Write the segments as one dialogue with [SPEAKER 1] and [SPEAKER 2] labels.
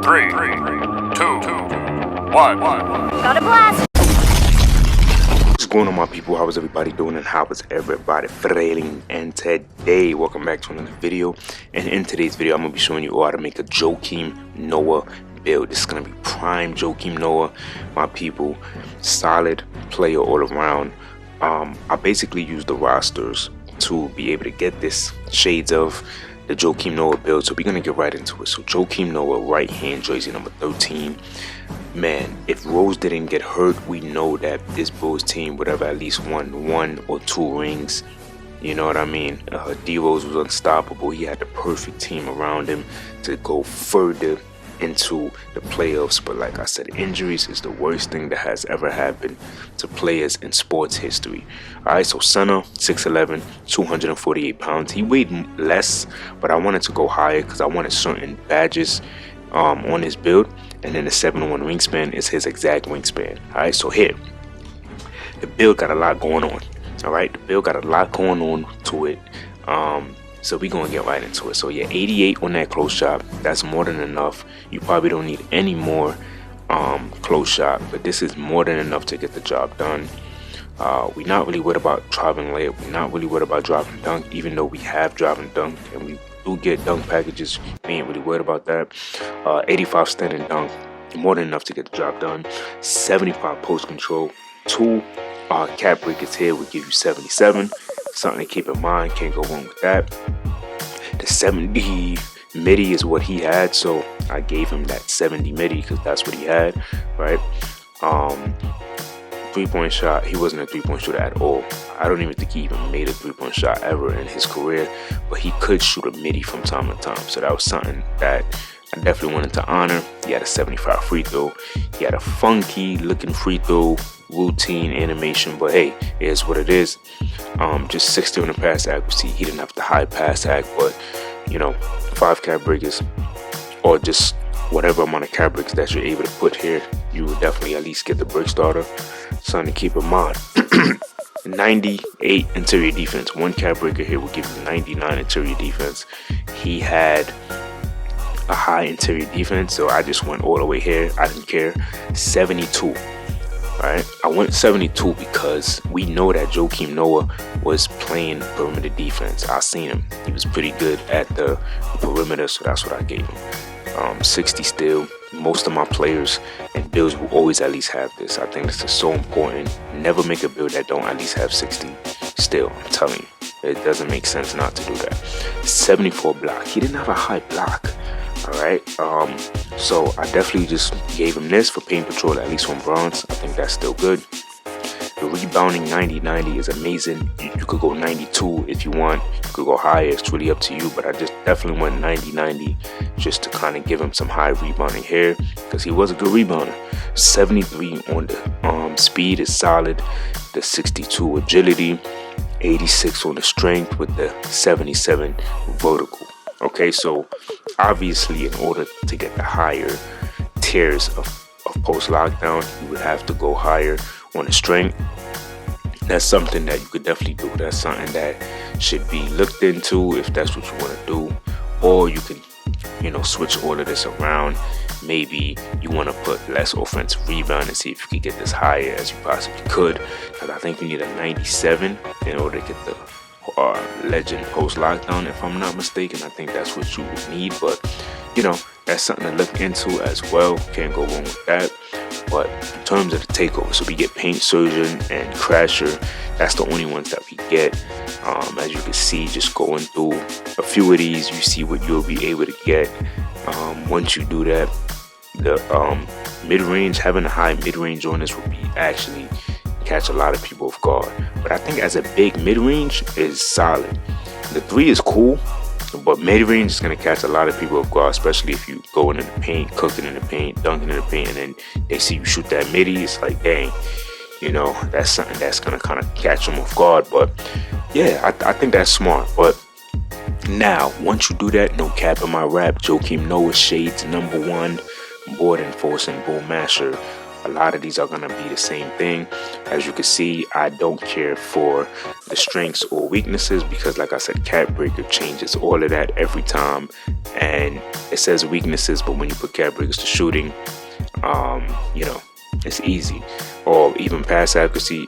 [SPEAKER 1] 3, 2, 1.
[SPEAKER 2] Got a blast!
[SPEAKER 3] What's going on, my people? How is everybody doing and how is everybody feeling? And today, welcome back to another video. And in today's video, I'm going to be showing you how to make a Joakim Noah build. This is going to be prime Joakim Noah, my people. Solid player all around. I basically used the rosters to be able to get this shades of the Joakim Noah build, so we're gonna get right into it. So Joakim Noah, right hand jersey number 13. Man, if Rose didn't get hurt, we know that this Bulls team would have at least won 1 or 2 rings. You know what I mean? D Rose was unstoppable. He had the perfect team around him to go further into the playoffs, but like I said, injuries is the worst thing that has ever happened to players in sports history. Alright, so center, 6'11", 248 pounds. He weighed less, but I wanted to go higher because I wanted certain badges on his build, and then the 7'1" wingspan is his exact wingspan. Alright, so here, the build got a lot going on. Alright, the build got a lot going on to it. So we're going to get right into it. So yeah, 88 on that close shot. That's more than enough. You probably don't need any more close shot, but this is more than enough to get the job done. We're not really worried about driving layup. We're not really worried about driving dunk, even though we have driving dunk and we do get dunk packages. We ain't really worried about that. 85 standing dunk, more than enough to get the job done. 75 post control. 2 cap breakers here would give you 77. Something to keep in mind, can't go wrong with that. The 70 midi is what he had, so I gave him that 70 midi because that's what he had, right? 3-point shot, he wasn't a 3-point shooter at all. I don't even think he even made a 3-point shot ever in his career, but he could shoot a midi from time to time, so that was something that I definitely wanted to honor. He had a 75 free throw. He had a funky looking free throw routine animation, but hey, it is what it is. Just 60 on the pass accuracy. He didn't have the high pass act, but you know, 5 cap breakers or just whatever amount of cap breaks that you're able to put here, you will definitely at least get the break starter. Something to keep in mind. 98 interior defense. 1 cap breaker here will give you 99 interior defense. He had a high interior defense, so I just went all the way here. I didn't care. 72. Alright, I went 72 because we know that Joakim Noah was playing perimeter defense. I seen him. He was pretty good at the perimeter, so that's what I gave him. 60 still. Most of my players and builds will always at least have this. I think this is so important. Never make a build that don't at least have 60 still. I'm telling you, it doesn't make sense not to do that. 74 block. He didn't have a high block. Alright, so I definitely just gave him this for paint patrol, at least on bronze. I think that's still good. The rebounding 90-90 is amazing. You could go 92 if you want. You could go higher. It's really up to you, but I just definitely went 90-90 just to kind of give him some high rebounding here because he was a good rebounder. 73 on the speed is solid. The 62 agility. 86 on the strength with the 77 vertical. Okay, so obviously in order to get the higher tiers of post lockdown, you would have to go higher on the strength. That's something that you could definitely do. That's something that should be looked into if that's what you want to do. Or you can, you know, switch all of this around. Maybe you want to put less offensive rebound and see if you can get this higher as you possibly could. Because I think you need a 97 in order to get the legend post lockdown, if I'm not mistaken. I think that's what you would need, but you know, that's something to look into as well. Can't go wrong with that. But in terms of the takeover, so we get paint surgeon and crasher. That's the only ones that we get. As you can see, just going through a few of these, you see what you'll be able to get once you do that. The mid-range, having a high mid-range on this will be actually catch a lot of people off guard, but I think as a big mid-range is solid. The 3 is cool, but mid-range is going to catch a lot of people off guard, especially if you go into the paint, cooking in the paint, dunking in the paint, and then they see you shoot that midi. It's like, dang, you know, that's something that's going to kind of catch them off guard. But yeah, I think that's smart. But now, once you do that, no cap in my rap, Joakim Noah shades number 1, board enforcing bull masher. A lot of these are gonna be the same thing. As you can see, I don't care for the strengths or weaknesses because, like I said, Cat Breaker changes all of that every time, and it says weaknesses, but when you put Cat Breakers to shooting, you know, it's easy. Or even pass accuracy,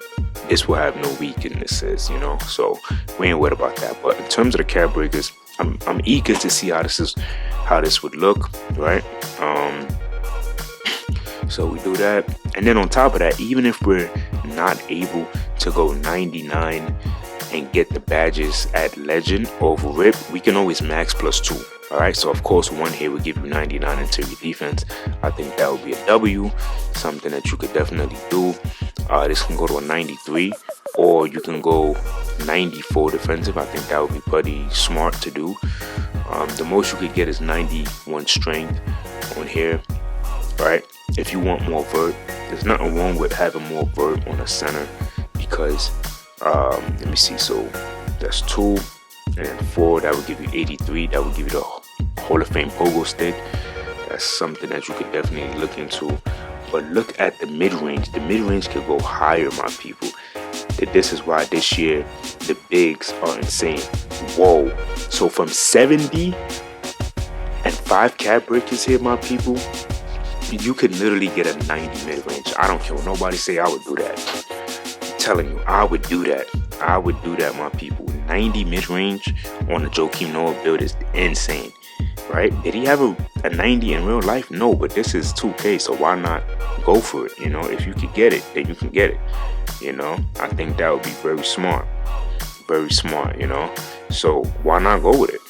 [SPEAKER 3] this will have no weaknesses, you know, so we ain't worried about that. But in terms of the Cat Breakers, I'm eager to see how this would look, right? So we do that, and then on top of that, even if we're not able to go 99 and get the badges at Legend or RIP, we can always max +2. All right, so of course one here would give you 99 interior defense. I think that would be a W, something that you could definitely do. This can go to a 93, or you can go 94 defensive. I think that would be pretty smart to do. The most you could get is 91 strength on here, right? If you want more vert, there's nothing wrong with having more vert on the center, because let me see, so that's 2 and 4, that would give you 83. That would give you the Hall of Fame pogo stick. That's something that you could definitely look into. But look at the mid-range. The mid-range could go higher, my people. This is why this year the bigs are insane. Whoa. So from 70 and 5 Cat Breakers here, my people, you could literally get a 90 mid-range. I don't care what nobody say, I would do that. I'm telling you, I would do that. I would do that, my people. 90 mid-range on the Joakim Noah build is insane, right? Did he have a 90 in real life? No, but this is 2K, so why not go for it? You know, if you could get it, then you can get it. You know, I think that would be very smart. Very smart, you know? So why not go with it?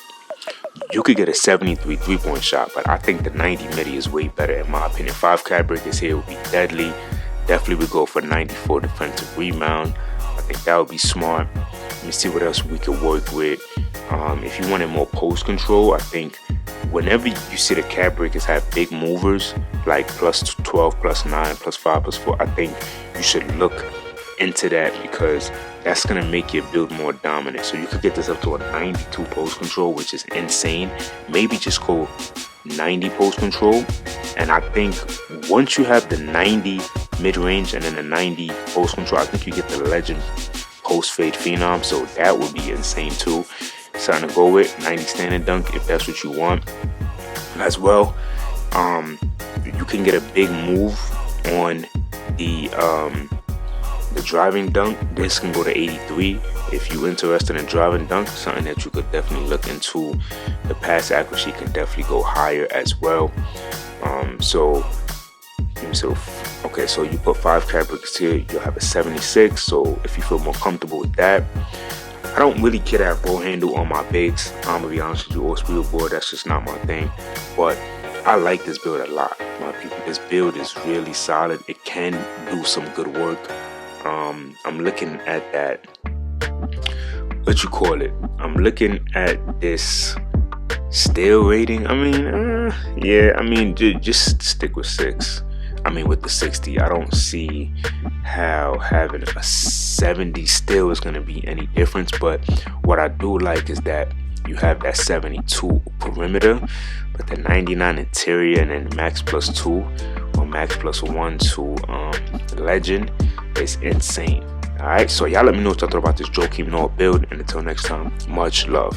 [SPEAKER 3] You could get a 73 3-point shot, but I think the 90 midi is way better in my opinion. 5 Cat Breakers here would be deadly. Definitely would go for 94 defensive rebound. I think that would be smart. Let me see what else we could work with. If you wanted more post control, I think whenever you see the Cat Breakers have big movers like +12, +9, +5, +4, I think you should look into that, because that's gonna make your build more dominant. So you could get this up to a 92 post control, which is insane. Maybe just go 90 post control, and I think once you have the 90 mid-range and then the 90 post control, I think you get the Legend post fade phenom, so that would be insane too. Something to go with. 90 standing dunk if that's what you want as well. You can get a big move on the driving dunk. This can go to 83 if you're interested in driving dunk, something that you could definitely look into. The pass accuracy can definitely go higher as well. Okay, so you put 5 Cat Breakers here, you'll have a 76. So if you feel more comfortable with that, I don't really care that ball handle on my bigs. I'm gonna be honest with you, all speed board, that's just not my thing. But I like this build a lot, my people. This build is really solid. It can do some good work. I'm looking at that, what you call it, I'm looking at this stale rating. I mean, yeah, I mean, just stick with 6. I mean, with the 60, I don't see how having a 70 still is going to be any difference. But what I do like is that you have that 72 perimeter, but the 99 interior, and then max +2 or max +1 to Legend is insane. All right, so y'all let me know what y'all thought about this Joakim Noah build, and until next time, much love.